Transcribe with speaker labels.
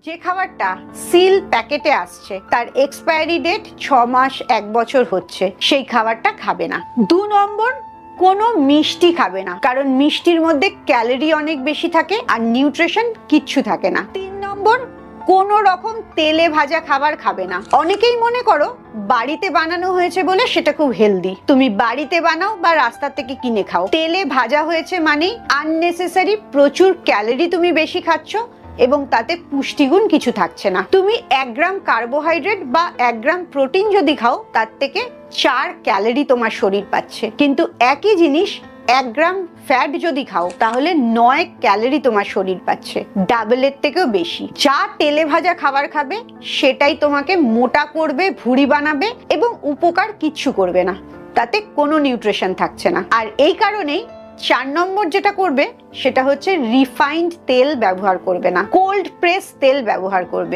Speaker 1: যে খাবারটা সিল প্যাকেটে আসছে তার এক্সপায়ারি ডেট 6 মাস 1 বছর হচ্ছে, সেই খাবারটা খাবে না। 2 নম্বর, কোনো মিষ্টি খাবে না, কারণ মিষ্টির মধ্যে ক্যালোরি অনেক বেশি থাকে আর নিউট্রিশন কিচ্ছু থাকে না। 3 নম্বর, কোনো রকম তেলে ভাজা খাবার খাবে না। অনেকেই মনে করো বাড়িতে বানানো হয়েছে বলে সেটা খুব হেলদি। তুমি বাড়িতে বানাও বা রাস্তা থেকে কিনে খাও, তেলে ভাজা হয়েছে মানেই আননেসেসারি প্রচুর ক্যালোরি তুমি বেশি খাচ্ছ এবং তাতে পুষ্টিগুণ কিছু থাকছে না। তুমি 1 গ্রাম কার্বোহাইড্রেট বা 1 গ্রাম প্রোটিন যদি খাও, তার থেকে 4 ক্যালোরি তোমার শরীর পাচ্ছে। কিন্তু একই জিনিস 1 গ্রাম ফ্যাট যদি খাও, তাহলে 9 ক্যালোরি তোমার শরীর পাচ্ছে, ডাবলের থেকেও বেশি। যা তেলে ভাজা খাবার খাবে সেটাই তোমাকে মোটা করবে, ভুঁড়ি বানাবে এবং উপকার কিচ্ছু করবে না, তাতে কোনো নিউট্রিশন থাকছে না। আর এই কারণেই 4 নম্বর যেটা করবে সেটা হচ্ছে রিফাইন্ড তেল ব্যবহার করবে না, কোল্ড প্রেস তেল ব্যবহার করবে।